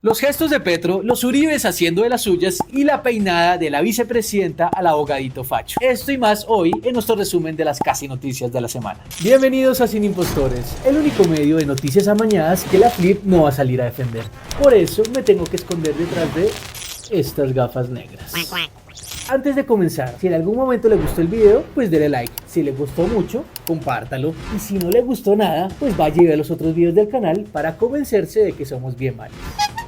Los gestos de Petro, los Uribes haciendo de las suyas y la peinada de la vicepresidenta al abogadito facho. Esto y más hoy en nuestro resumen de las casi noticias de la semana. Bienvenidos a Sin Impostores, el único medio de noticias amañadas que la Flip no va a salir a defender. Por eso me tengo que esconder detrás de estas gafas negras. Antes de comenzar, si en algún momento le gustó el video, pues dele like. Si le gustó mucho, compártalo. Y si no le gustó nada, pues vaya y vea los otros videos del canal para convencerse de que somos bien malos.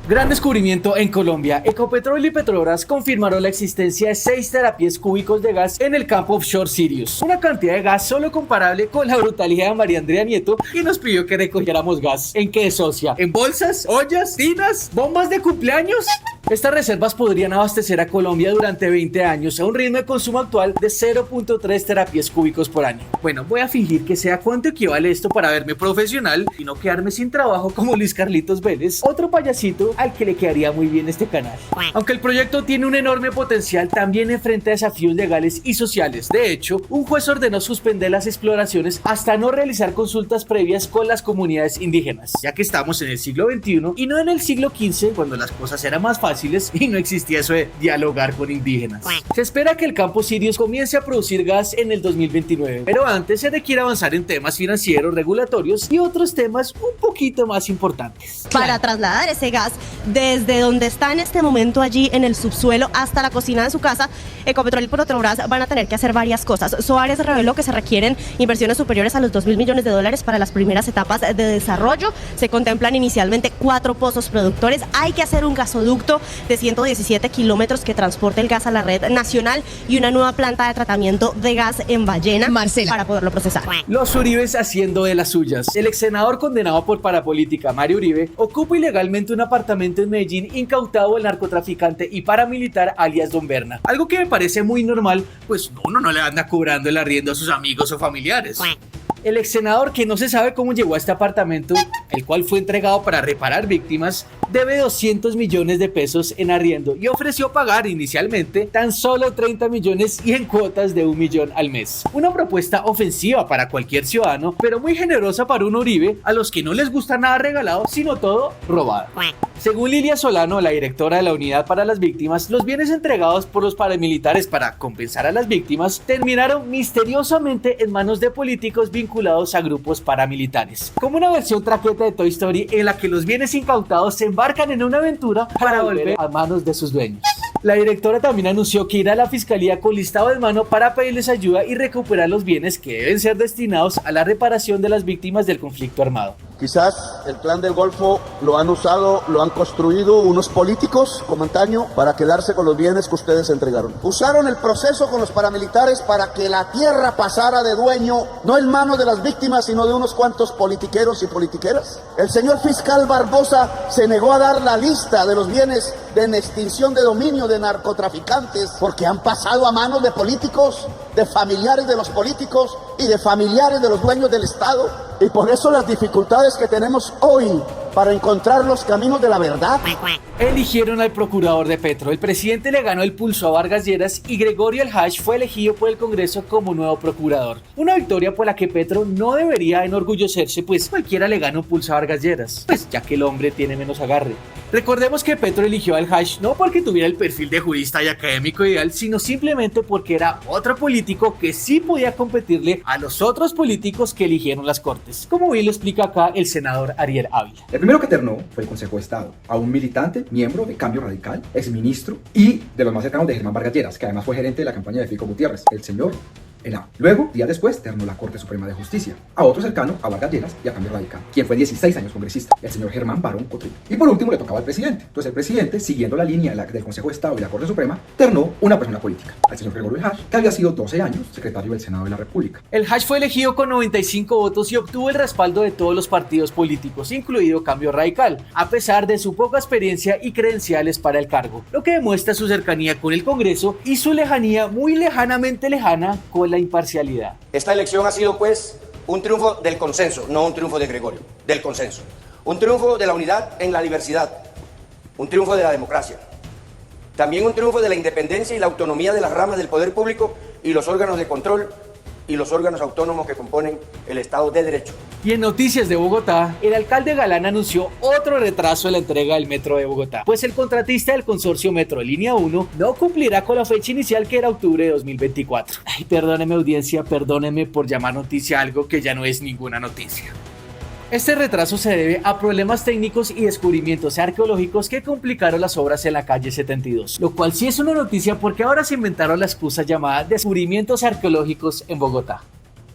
Gran descubrimiento en Colombia. Ecopetrol y Petrobras confirmaron la existencia de 6 terapias cúbicos de gas en el campo offshore Sirius. Una cantidad de gas solo comparable con la brutalidad de María Andrea Nieto, que nos pidió que recogiéramos gas. ¿En qué, socia? ¿En bolsas? ¿Ollas? ¿Tinas? ¿Bombas de cumpleaños? Estas reservas podrían abastecer a Colombia durante 20 años a un ritmo de consumo actual de 0.3 terapias cúbicos por año. Bueno, voy a fingir que sea cuánto equivale esto para verme profesional y no quedarme sin trabajo como Luis Carlitos Vélez, otro payasito al que le quedaría muy bien este canal. Aunque el proyecto tiene un enorme potencial, también enfrenta desafíos legales y sociales. De hecho, un juez ordenó suspender las exploraciones hasta no realizar consultas previas con las comunidades indígenas, ya que estamos en el siglo XXI y no en el siglo XV, cuando las cosas eran más fáciles y no existía eso de dialogar con indígenas. Se espera que el campo Sirius comience a producir gas en el 2029, pero antes se requiere avanzar en temas financieros, regulatorios y otros temas un poquito más importantes. Para trasladar ese gas desde donde está en este momento allí en el subsuelo hasta la cocina de su casa, Ecopetrol y Petrobras van a tener que hacer varias cosas. Soares reveló que se requieren inversiones superiores a los $2.000 millones para las primeras etapas de desarrollo. Se contemplan inicialmente 4 pozos productores. Hay que hacer un gasoducto de 117 kilómetros que transporte el gas a la red nacional y una nueva planta de tratamiento de gas en Ballena, Marcela, para poderlo procesar. Los Uribes haciendo de las suyas. El ex senador condenado por parapolítica, Mario Uribe, ocupa ilegalmente un apartamento en Medellín incautado el narcotraficante y paramilitar alias Don Berna. Algo que me parece muy normal, pues uno no le anda cobrando el arriendo a sus amigos o familiares. El ex senador, que no se sabe cómo llegó a este apartamento, el cual fue entregado para reparar víctimas, debe 200 millones de pesos en arriendo y ofreció pagar inicialmente tan solo 30 millones y en cuotas de 1 millón al mes. Una propuesta ofensiva para cualquier ciudadano, pero muy generosa para un Uribe, a los que no les gusta nada regalado, sino todo robado. Según Lilia Solano, la directora de la Unidad para las Víctimas, los bienes entregados por los paramilitares para compensar a las víctimas terminaron misteriosamente en manos de políticos vinculados a grupos paramilitares. Como una versión traqueta de Toy Story en la que los bienes incautados se embarcan en una aventura para volver a manos de sus dueños. La directora también anunció que irá a la fiscalía con listado en mano para pedirles ayuda y recuperar los bienes que deben ser destinados a la reparación de las víctimas del conflicto armado. Quizás el Plan del Golfo lo han usado, lo han construido unos políticos como antaño para quedarse con los bienes que ustedes entregaron. Usaron el proceso con los paramilitares para que la tierra pasara de dueño, no en manos de las víctimas, sino de unos cuantos politiqueros y politiqueras. El señor fiscal Barbosa se negó a dar la lista de los bienes de extinción de dominio de narcotraficantes porque han pasado a manos de políticos, de familiares de los políticos y de familiares de los dueños del Estado. Y por eso las dificultades que tenemos hoy para encontrar los caminos de la verdad. Eligieron al procurador de Petro. El presidente le ganó el pulso a Vargas Lleras y Gregorio El Hash fue elegido por el Congreso como nuevo procurador. Una victoria por la que Petro no debería enorgullecerse, pues cualquiera le gana un pulso a Vargas Lleras, pues ya que el hombre tiene menos agarre. Recordemos que Petro eligió al Hash no porque tuviera el perfil de jurista y académico ideal, sino simplemente porque era otro político que sí podía competirle a los otros políticos que eligieron las cortes, como bien lo explica acá el senador Ariel Ávila. El primero que ternó fue el Consejo de Estado, a un militante, miembro de Cambio Radical, exministro y de los más cercanos de Germán Vargas Lleras, que además fue gerente de la campaña de Fico Gutiérrez, el señor Henao. Luego, días después, ternó la Corte Suprema de Justicia, a otro cercano a Vargas Lleras y a Cambio Radical, quien fue 16 años congresista, el señor Germán Barón Cotril. Y por último le tocaba al presidente. Entonces el presidente, siguiendo la línea del Consejo de Estado y la Corte Suprema, ternó una persona política, al señor Gregorio El Hash, que había sido 12 años secretario del Senado de la República. El Hash fue elegido con 95 votos y obtuvo el respaldo de todos los partidos políticos, incluido Cambio Radical, a pesar de su poca experiencia y credenciales para el cargo, lo que demuestra su cercanía con el Congreso y su lejanía muy lejanamente lejana con la imparcialidad. Esta elección ha sido pues un triunfo del consenso, no un triunfo de Gregorio, del consenso. Un triunfo de la unidad en la diversidad, un triunfo de la democracia. También un triunfo de la independencia y la autonomía de las ramas del poder público y los órganos de control y los órganos autónomos que componen el Estado de Derecho. Y en noticias de Bogotá, el alcalde Galán anunció otro retraso en la entrega del metro de Bogotá, pues el contratista del consorcio Metro Línea 1 no cumplirá con la fecha inicial, que era octubre de 2024. Ay, perdóneme audiencia, perdóneme por llamar noticia algo que ya no es ninguna noticia. Este retraso se debe a problemas técnicos y descubrimientos arqueológicos que complicaron las obras en la calle 72, lo cual sí es una noticia porque ahora se inventaron la excusa llamada descubrimientos arqueológicos en Bogotá.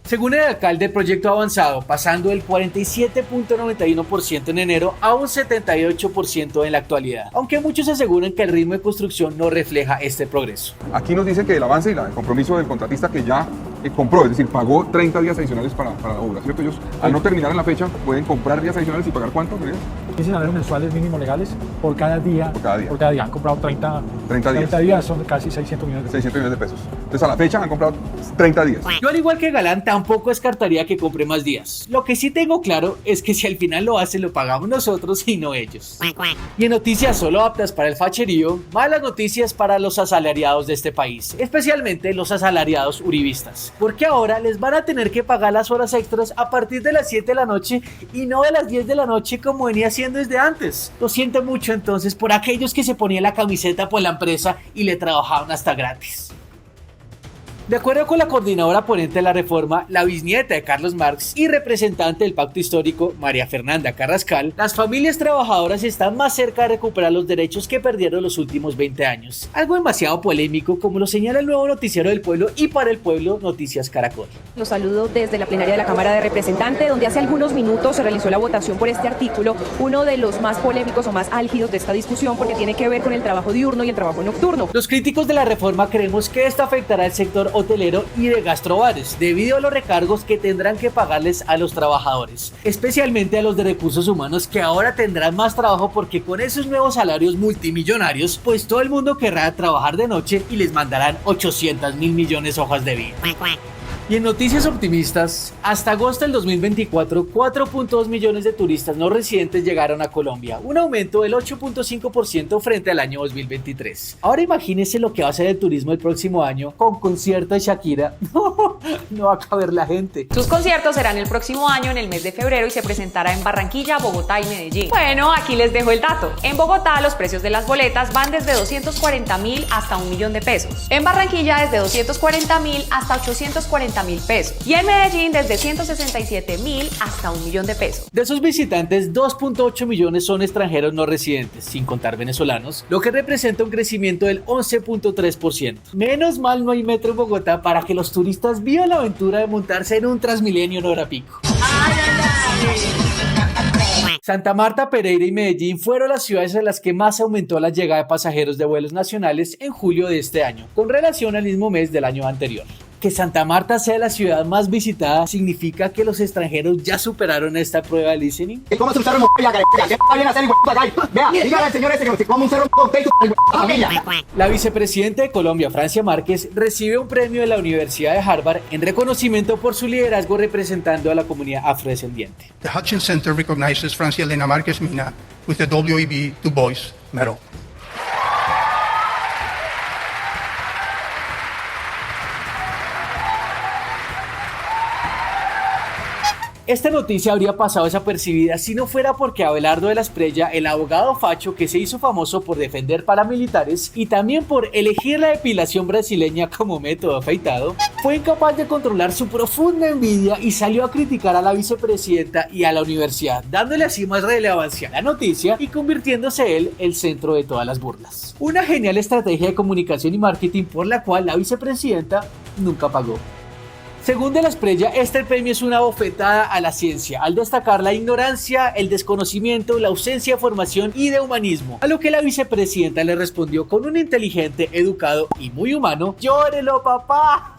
Según el alcalde, el proyecto ha avanzado, pasando del 47.91% en enero a un 78% en la actualidad, aunque muchos aseguran que el ritmo de construcción no refleja este progreso. Aquí nos dice que el avance y el compromiso del contratista que ya compró, es decir, pagó 30 días adicionales para la obra, ¿cierto? Ellos, al no terminar en la fecha, pueden comprar días adicionales y pagar ¿cuánto? 15 salarios mensuales mínimos legales por cada día. Por cada día. Por cada día. Han comprado 30 días, son casi 600 millones de pesos. 600 millones de pesos. Entonces, a la fecha han comprado 30 días. Yo, al igual que Galán, tampoco descartaría que compre más días. Lo que sí tengo claro es que si al final lo hace, lo pagamos nosotros y no ellos. Y en noticias solo aptas para el facherío, malas noticias para los asalariados de este país, especialmente los asalariados uribistas, porque ahora les van a tener que pagar las horas extras a partir de las 7 de la noche y no de las 10 de la noche como venía haciendo desde antes. Lo siento mucho entonces por aquellos que se ponían la camiseta por la empresa y le trabajaban hasta gratis. De acuerdo con la coordinadora ponente de la reforma, la bisnieta de Carlos Marx y representante del Pacto Histórico, María Fernanda Carrascal, las familias trabajadoras están más cerca de recuperar los derechos que perdieron los últimos 20 años. Algo demasiado polémico, como lo señala el nuevo noticiero del pueblo y para el pueblo, Noticias Caracol. Los saludo desde la plenaria de la Cámara de Representantes, donde hace algunos minutos se realizó la votación por este artículo, uno de los más polémicos o más álgidos de esta discusión, porque tiene que ver con el trabajo diurno y el trabajo nocturno. Los críticos de la reforma creemos que esto afectará al sector hotelero y de gastrobares, debido a los recargos que tendrán que pagarles a los trabajadores, especialmente a los de recursos humanos, que ahora tendrán más trabajo porque con esos nuevos salarios multimillonarios, pues todo el mundo querrá trabajar de noche y les mandarán 800.000 millones hojas de vida. Y en noticias optimistas, hasta agosto del 2024, 4.2 millones de turistas no residentes llegaron a Colombia, un aumento del 8.5% frente al año 2023. Ahora imagínense lo que va a ser el turismo el próximo año con concierto de Shakira. No va a caber la gente. Sus conciertos serán el próximo año en el mes de febrero y se presentará en Barranquilla, Bogotá y Medellín. Bueno, aquí les dejo el dato. En Bogotá los precios de las boletas van desde 240.000 hasta 1 millón de pesos. En Barranquilla desde 240.000 hasta 840.000 pesos. Y en Medellín desde 167.000 hasta 1 millón de pesos. De esos visitantes, 2.8 millones son extranjeros no residentes, sin contar venezolanos, lo que representa un crecimiento del 11.3%. Menos mal no hay metro en Bogotá para que los turistas vivan la aventura de montarse en un Transmilenio en hora pico. Santa Marta, Pereira y Medellín fueron las ciudades en las que más aumentó la llegada de pasajeros de vuelos nacionales en julio de este año, con relación al mismo mes del año anterior. Que Santa Marta sea la ciudad más visitada significa que los extranjeros ya superaron esta prueba de listening. ¿Cómo se usaron la carretera? ¿Qué está bien hacer el Vea, dígale al señor ese que se come un cerro con familia. La vicepresidenta de Colombia, Francia Márquez, recibe un premio de la Universidad de Harvard en reconocimiento por su liderazgo representando a la comunidad afrodescendiente. The Hutchins Center recognizes Francia Elena Márquez Mina with the W.E.B. Du Bois Medal. Esta noticia habría pasado desapercibida si no fuera porque Abelardo de la Espriella, el abogado facho que se hizo famoso por defender paramilitares y también por elegir la depilación brasileña como método afeitado, fue incapaz de controlar su profunda envidia y salió a criticar a la vicepresidenta y a la universidad, dándole así más relevancia a la noticia y convirtiéndose él el centro de todas las burlas. Una genial estrategia de comunicación y marketing por la cual la vicepresidenta nunca pagó. Según de la Espriella, este premio es una bofetada a la ciencia, al destacar la ignorancia, el desconocimiento, la ausencia de formación y de humanismo, a lo que la vicepresidenta le respondió con un inteligente, educado y muy humano: ¡llórelo, papá!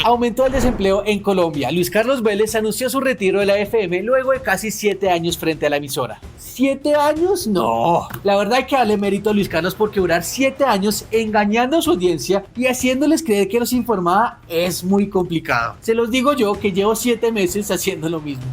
Aumentó el desempleo en Colombia. Luis Carlos Vélez anunció su retiro de la FM luego de casi 7 años frente a la emisora. ¿7 años? No. La verdad hay que darle mérito a Luis Carlos porque durar 7 años engañando a su audiencia y haciéndoles creer que los informaba es muy complicado. Se los digo yo que llevo 7 meses haciendo lo mismo.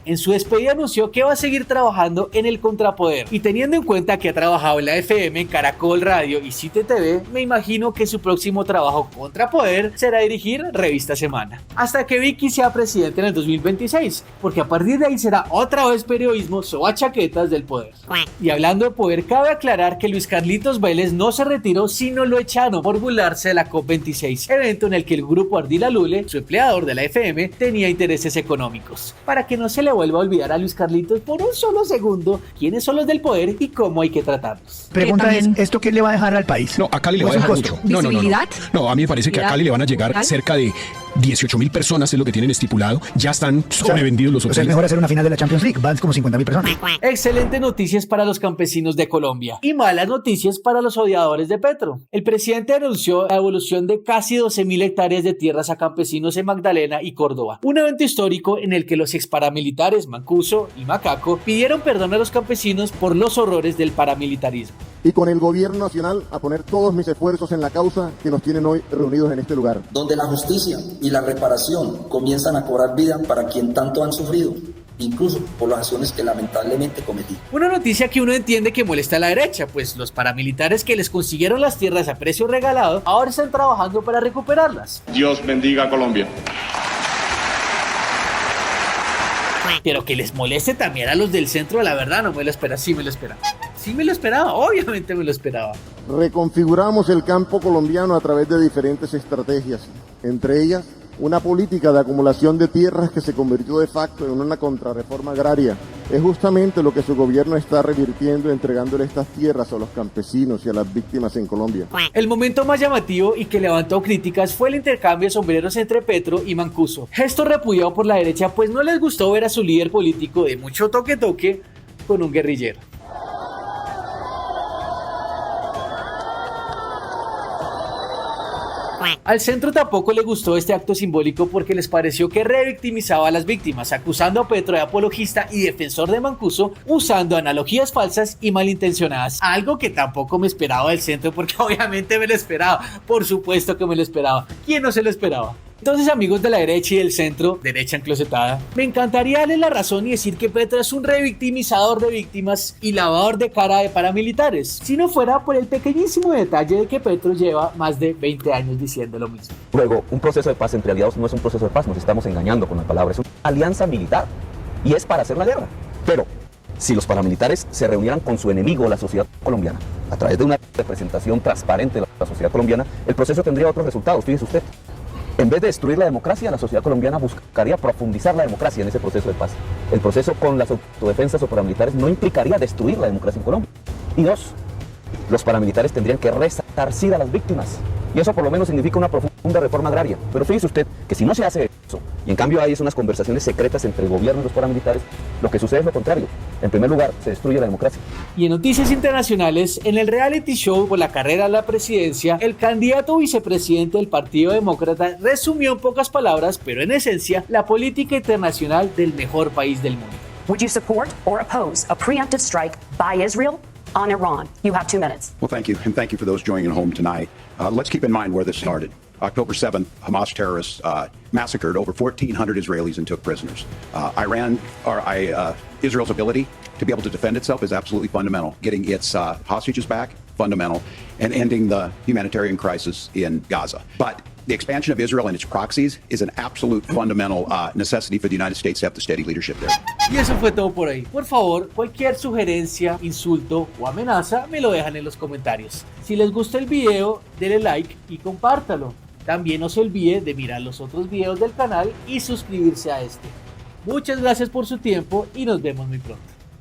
En su despedida anunció que va a seguir trabajando en el Contrapoder, y teniendo en cuenta que ha trabajado en la FM, Caracol Radio y Cite TV, me imagino que su próximo trabajo Contrapoder será dirigir Revista Semana, hasta que Vicky sea presidente en el 2026, porque a partir de ahí será otra vez periodismo sobachaquetas del poder. Y hablando de poder, cabe aclarar que Luis Carlitos Vélez no se retiró, sino lo echaron por burlarse de la COP26, evento en el que el grupo Ardila Lule, su empleador de la FM, tenía intereses económicos. Para que no se le vuelva a olvidar a Luis Carlitos por un solo segundo quiénes son los del poder y cómo hay que tratarlos. Pregunta es, ¿esto qué le va a dejar al país? No, a Cali le va a dejar mucho. No, a mí me parece que a Cali le van a llegar cerca de 18.000 personas, es lo que tienen estipulado. Ya están sobrevendidos los hoteles. Es mejor hacer una final de la Champions League, van como 50.000 personas. Excelentes noticias para los campesinos de Colombia y malas noticias para los odiadores de Petro. El presidente anunció la devolución de casi 12.000 hectáreas de tierras a campesinos en Magdalena y Córdoba, un evento histórico en el que los exparamilitares Mancuso y Macaco pidieron perdón a los campesinos por los horrores del paramilitarismo. Y con el gobierno nacional a poner todos mis esfuerzos en la causa que nos tienen hoy reunidos en este lugar. Donde la justicia y la reparación comienzan a cobrar vida para quien tanto han sufrido, incluso por las acciones que lamentablemente cometí. Una noticia que uno entiende que molesta a la derecha, pues los paramilitares que les consiguieron las tierras a precio regalado ahora están trabajando para recuperarlas. Dios bendiga a Colombia. Pero que les moleste también a los del centro, la verdad no me lo esperaba. Sí me lo esperaba. Sí me lo esperaba, obviamente me lo esperaba. Reconfiguramos el campo colombiano a través de diferentes estrategias, entre ellas una política de acumulación de tierras que se convirtió de facto en una contrarreforma agraria. Es justamente lo que su gobierno está revirtiendo, entregándole estas tierras a los campesinos y a las víctimas en Colombia. El momento más llamativo y que levantó críticas fue el intercambio de sombreros entre Petro y Mancuso. Gesto repudiado por la derecha, pues no les gustó ver a su líder político de mucho toque con un guerrillero. Al centro tampoco le gustó este acto simbólico porque les pareció que revictimizaba a las víctimas, acusando a Petro de apologista y defensor de Mancuso, usando analogías falsas y malintencionadas. Algo que tampoco me esperaba del centro, porque obviamente me lo esperaba. Por supuesto que me lo esperaba. ¿Quién no se lo esperaba? Entonces, amigos de la derecha y del centro, derecha enclosetada, me encantaría darle la razón y decir que Petro es un revictimizador de víctimas y lavador de cara de paramilitares, si no fuera por el pequeñísimo detalle de que Petro lleva más de 20 años diciendo lo mismo. Luego, un proceso de paz entre aliados no es un proceso de paz, nos estamos engañando con la palabra, es una alianza militar y es para hacer la guerra. Pero, si los paramilitares se reunieran con su enemigo, la sociedad colombiana, a través de una representación transparente de la sociedad colombiana, el proceso tendría otros resultados, fíjese usted. En vez de destruir la democracia, la sociedad colombiana buscaría profundizar la democracia en ese proceso de paz. El proceso con las autodefensas o paramilitares no implicaría destruir la democracia en Colombia. Y dos, los paramilitares tendrían que resarcir a las víctimas. Y eso por lo menos significa una profunda reforma agraria. Pero fíjese usted que si no se hace eso, y en cambio hay unas conversaciones secretas entre el gobierno y los paramilitares, lo que sucede es lo contrario. En primer lugar, se destruye la democracia. Y en noticias internacionales, en el reality show por la carrera a la presidencia, el candidato vicepresidente del Partido Demócrata resumió en pocas palabras, pero en esencia, la política internacional del mejor país del mundo. Would you support or oppose a preemptive strike by Israel on Iran? You have 2 minutes. Well, thank you, and thank you for those joining at home tonight. Let's keep in mind where this started. October 7th, Hamas terrorists massacred over 1,400 Israelis and took prisoners. Israel's ability to be able to defend itself is absolutely fundamental. Getting its hostages back, fundamental, and ending the humanitarian crisis in Gaza. But the expansion of Israel and its proxies is an absolute fundamental necessity for the United States to have the steady leadership there. Y eso fue todo por hoy. Por favor, cualquier sugerencia, insulto o amenaza me lo dejan en los comentarios. Si les gusta el video, denle like y compártalo. También no se olvide de mirar los otros videos del canal y suscribirse a este. Muchas gracias por su tiempo y nos vemos muy pronto.